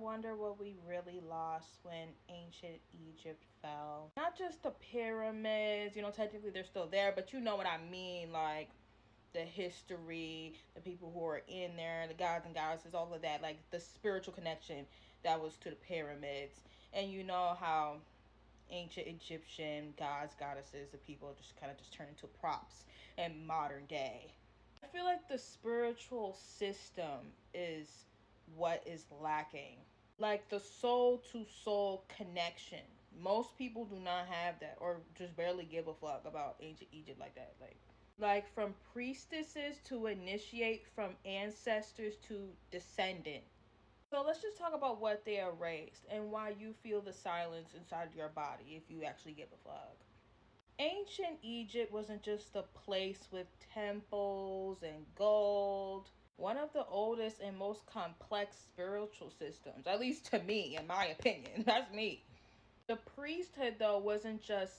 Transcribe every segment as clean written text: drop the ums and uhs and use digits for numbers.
wonder what we really lost when ancient Egypt fell. Not just the pyramids, technically they're still there, but you know what I mean, like the history, the people who are in there, the gods and goddesses, all of that, like the spiritual connection that was to the pyramids. And you know how ancient Egyptian gods, goddesses, the people just kind of just turn into props in modern day. I feel like the spiritual system is what is lacking. Like the soul to soul connection. Most people do not have that or just barely give a fuck about ancient Egypt like that. Like from priestesses to initiate, from ancestors to descendant. So let's just talk about what they erased and why you feel the silence inside your body if you actually give a fuck. Ancient Egypt wasn't just a place with temples and gold. One of the oldest and most complex spiritual systems, at least to me, in my opinion. That's me. The priesthood, though, wasn't just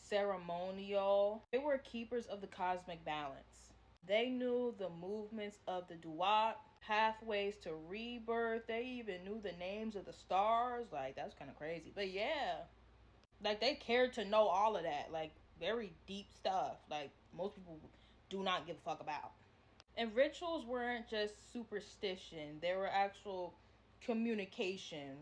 ceremonial, they were keepers of the cosmic balance. They knew the movements of the duat, pathways to rebirth. They even knew the names of the stars. Like, that's kind of crazy. But yeah, like, they cared to know all of that. Like, very deep stuff. Like, most people do not give a fuck about. And rituals weren't just superstition, they were actual communication.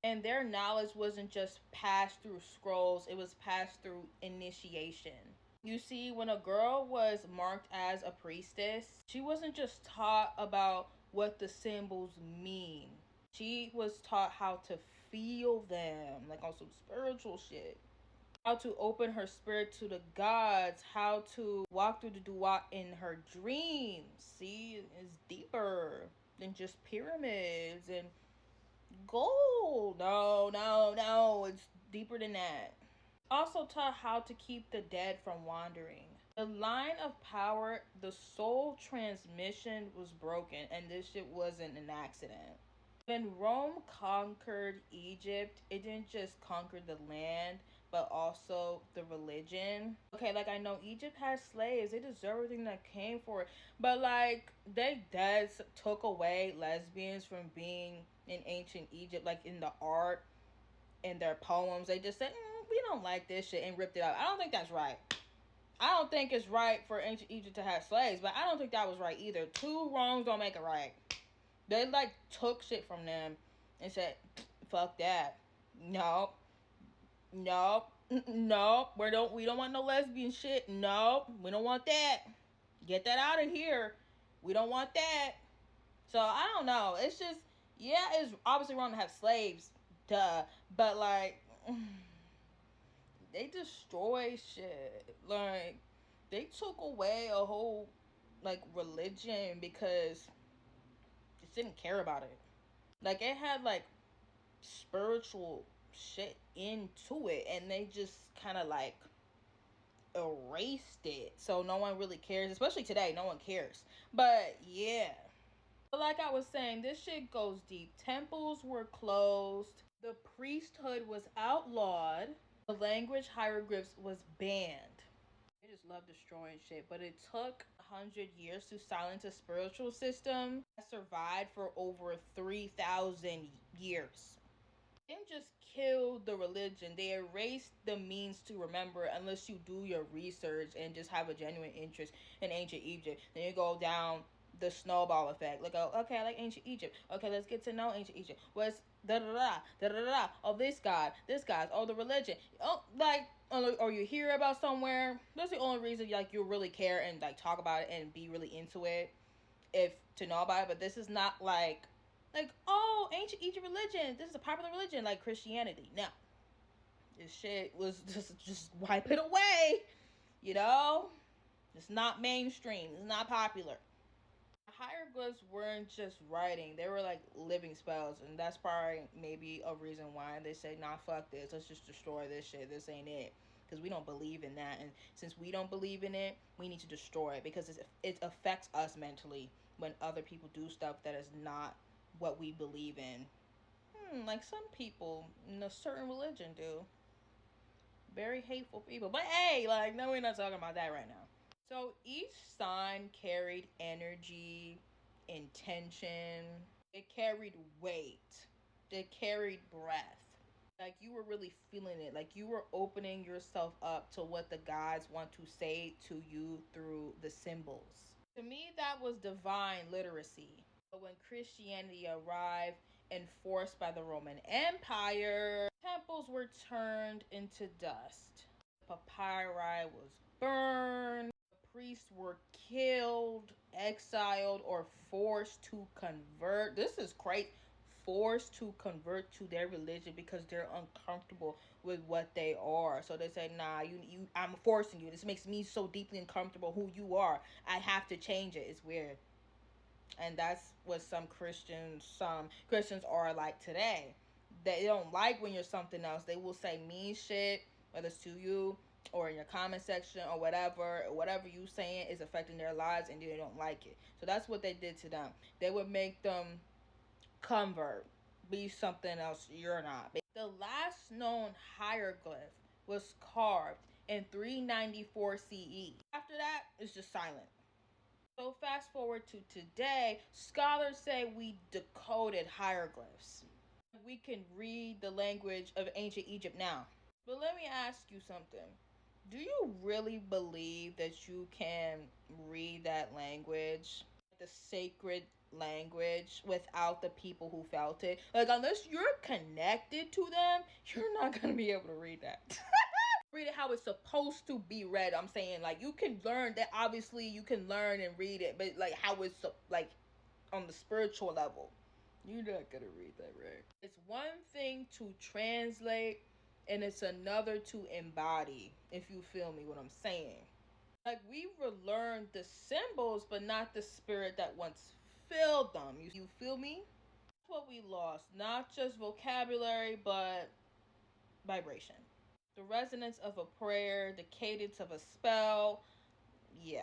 And their knowledge wasn't just passed through scrolls, it was passed through initiation. You see, when a girl was marked as a priestess, she wasn't just taught about what the symbols mean. She was taught how to feel them, like on some spiritual shit. How to open her spirit to the gods, how to walk through the duat in her dreams. See, it's deeper than just pyramids and gold. No, it's deeper than that. Also taught how to keep the dead from wandering. The line of power, the soul transmission was broken, and this shit wasn't an accident. When Rome conquered Egypt, it didn't just conquer the land, but also the religion. Okay, like I know Egypt has slaves, they deserve everything that came for it, but like they dead took away lesbians from being in ancient Egypt, like in the art, in their poems. They just said, we don't like this shit and ripped it out. I don't think that's right. I don't think it's right for ancient Egypt to have slaves, but I don't think that was right either. Two wrongs don't make it right. They like took shit from them and said, fuck that. No. No. No. We don't want no lesbian shit. No. We don't want that. Get that out of here. We don't want that. So I don't know. It's just, yeah, it's obviously wrong to have slaves. Duh. But like they destroy shit. Like they took away a whole like religion because just didn't care about it. Like it had like spiritual shit into it, and they just kind of like erased it. So no one really cares, especially today. No one cares. But yeah. But like I was saying, this shit goes deep. Temples were closed. The priesthood was outlawed. The language hieroglyphs was banned. They just love destroying shit, but it took 100 years to silence a spiritual system that survived for over 3,000 years. They didn't just kill the religion, they erased the means to remember unless you do your research and just have a genuine interest in ancient Egypt. Then you go down the snowball effect. Like, oh, okay, I like ancient Egypt. Okay, let's get to know ancient Egypt. What's da da da da da da? Oh, this god, oh, the religion. Oh, like, or you hear about somewhere. That's the only reason like you really care and like talk about it and be really into it, if to know about it. But this is not like oh, ancient Egypt religion. This is a popular religion like Christianity. No, this shit was just wipe it away. You know, it's not mainstream. It's not popular. Hieroglyphs weren't just writing, they were like living spells, and that's probably maybe a reason why they say, nah, fuck this, let's just destroy this shit, this ain't it, because we don't believe in that. And since we don't believe in it, we need to destroy it because it affects us mentally when other people do stuff that is not what we believe in. Like some people in a certain religion do. Very hateful people, but hey, like, no, we're not talking about that right now. So each sign carried energy, intention, it carried weight. It carried breath. Like you were really feeling it. Like you were opening yourself up to what the gods want to say to you through the symbols. To me, that was divine literacy. But when Christianity arrived, enforced by the Roman Empire, temples were turned into dust. Papyri was burned. Priests were killed, exiled, or forced to convert. This is crazy. Forced to convert to their religion because they're uncomfortable with what they are. So they say, nah, I'm forcing you. This makes me so deeply uncomfortable who you are. I have to change it. It's weird. And that's what some Christians are like today. They don't like when you're something else. They will say mean shit, whether it's to you or in your comment section or whatever you saying is affecting their lives and they don't like it. So that's what they did to them. They would make them convert, be something else you're not. The last known hieroglyph was carved in 394 CE. After that, it's just silent. So fast forward to today, scholars say we decoded hieroglyphs. We can read the language of ancient Egypt now. But let me ask you something. Do you really believe that you can read that language, the sacred language, without the people who felt it? Like, unless you're connected to them, you're not going to be able to read that. Read it how it's supposed to be read. I'm saying, like, you can learn that. Obviously you can learn and read it, but like how it's like on the spiritual level, you're not gonna read that right. It's one thing to translate and it's another to embody, if you feel me what I'm saying. Like we relearned the symbols but not the spirit that once filled them. You feel me? That's what we lost. Not just vocabulary but vibration. The resonance of a prayer, the cadence of a spell. Yeah.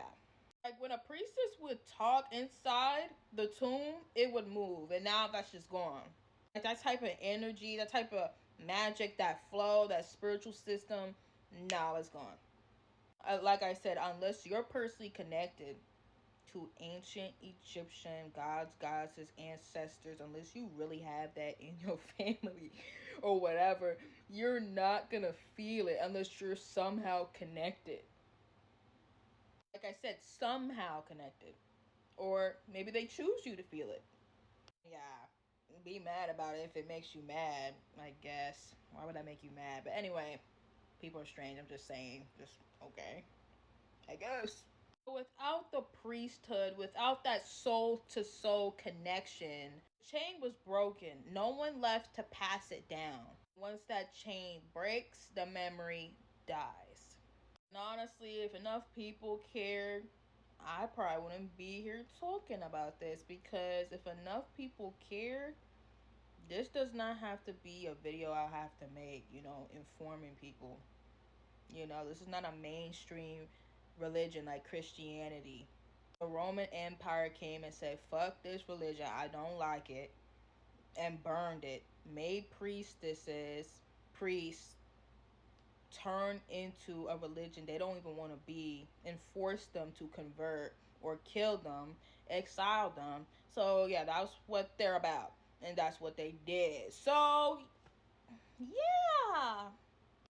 Like when a priestess would talk inside the tomb, it would move. And now that's just gone. Like that type of energy, that type of magic, that flow, that spiritual system, now it's gone. Like I said, unless you're personally connected to ancient Egyptian gods, goddesses, ancestors, unless you really have that in your family or whatever, you're not gonna feel it unless you're somehow connected. Like I said, somehow connected. Or maybe they choose you to feel it. Yeah, be mad about it if it makes you mad, I guess. Why would that make you mad? But anyway, people are strange. I'm just saying. Just, okay. I guess. Without the priesthood, without that soul to soul connection, the chain was broken. No one left to pass it down. Once that chain breaks, the memory dies. And honestly, if enough people cared, I probably wouldn't be here talking about this because if enough people cared, this does not have to be a video I have to make, informing people. This is not a mainstream religion like Christianity. The Roman Empire came and said, fuck this religion, I don't like it, and burned it. Made priests turn into a religion they don't even want to be, and force them to convert or kill them, exile them. So yeah, that's what they're about, and that's what they did. So yeah.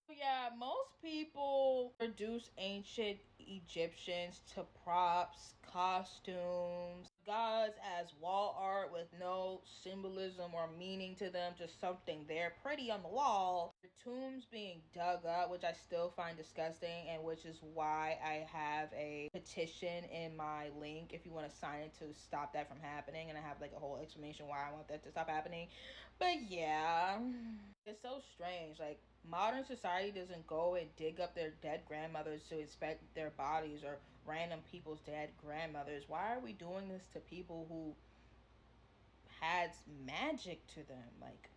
Yeah, most people reduce ancient Egyptians to props, costumes, gods as wall art with no symbolism or meaning to them, just something there pretty on the wall. The tombs being dug up, which I still find disgusting, and which is why I have a petition in my link if you want to sign it to stop that from happening, and I have like a whole explanation why I want that to stop happening. But yeah, it's so strange. Like, modern society doesn't go and dig up their dead grandmothers to inspect their bodies or random people's dead grandmothers. Why are we doing this to people who had magic to them? Like,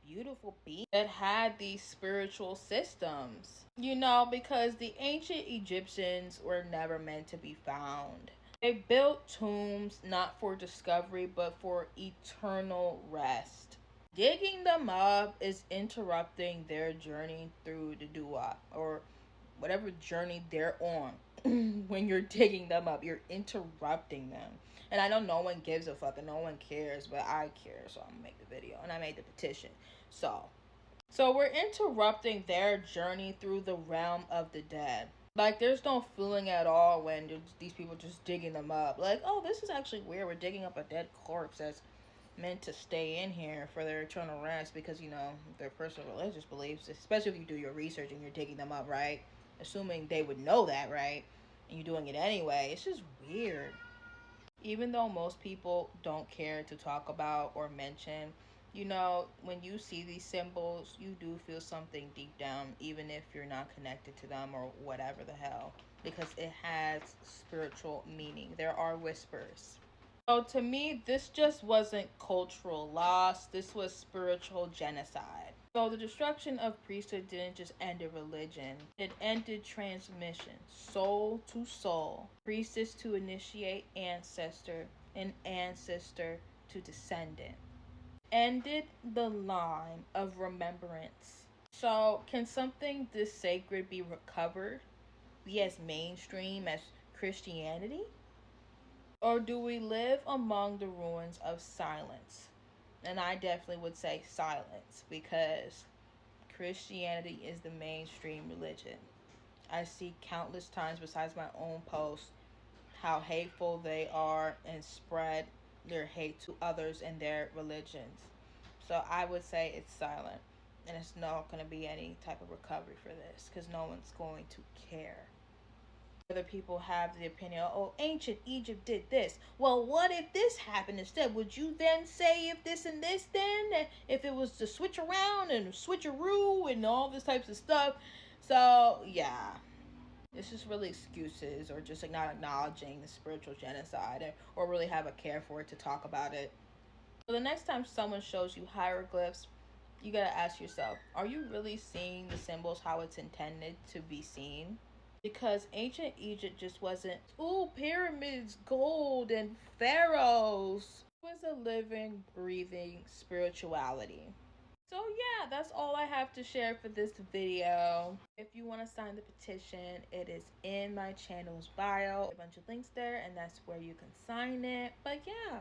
beautiful beings that had these spiritual systems. Because the ancient Egyptians were never meant to be found. They built tombs not for discovery but for eternal rest. Digging them up is interrupting their journey through the dua or whatever journey they're on. When you're digging them up, you're interrupting them And I know no one gives a fuck and no one cares, but I care, so I'm gonna make the video. And I made the petition. So we're interrupting their journey through the realm of the dead. Like, there's no feeling at all when these people just digging them up. Like, oh, this is actually weird. We're digging up a dead corpse that's meant to stay in here for their eternal rest because, you know, their personal religious beliefs, especially if you do your research and you're digging them up, right? Assuming they would know that, right? And you're doing it anyway. It's just weird. Even though most people don't care to talk about or mention, you know, when you see these symbols, you do feel something deep down, even if you're not connected to them or whatever the hell, because it has spiritual meaning. There are whispers. So to me, this just wasn't cultural loss, this was spiritual genocide. So the destruction of priesthood didn't just end a religion, it ended transmission, soul to soul, priestess to initiate ancestor, and ancestor to descendant. Ended the line of remembrance. So can something this sacred be recovered, be as mainstream as Christianity? Or do we live among the ruins of silence? And I definitely would say silence because Christianity is the mainstream religion. I see countless times, besides my own posts, how hateful they are and spread their hate to others and their religions. So I would say it's silent. And it's not going to be any type of recovery for this because no one's going to care. Other people have the opinion, oh, ancient Egypt did this. Well, what if this happened instead? Would you then say if this and this then? If it was to switch around and switcheroo and all this types of stuff. So, yeah. It's just really excuses or just like not acknowledging the spiritual genocide or really have a care for it to talk about it. So the next time someone shows you hieroglyphs, you gotta ask yourself, are you really seeing the symbols how it's intended to be seen? Because ancient Egypt just wasn't, ooh, pyramids, gold, and pharaohs. It was a living, breathing spirituality. So yeah, that's all I have to share for this video. If you want to sign the petition, it is in my channel's bio. A bunch of links there, and that's where you can sign it. But yeah,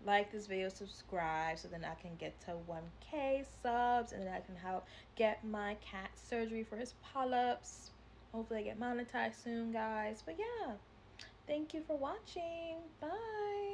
like this video, subscribe so then I can get to 1K subs and then I can help get my cat surgery for his polyps. Hopefully I get monetized soon, guys. But yeah, thank you for watching. Bye.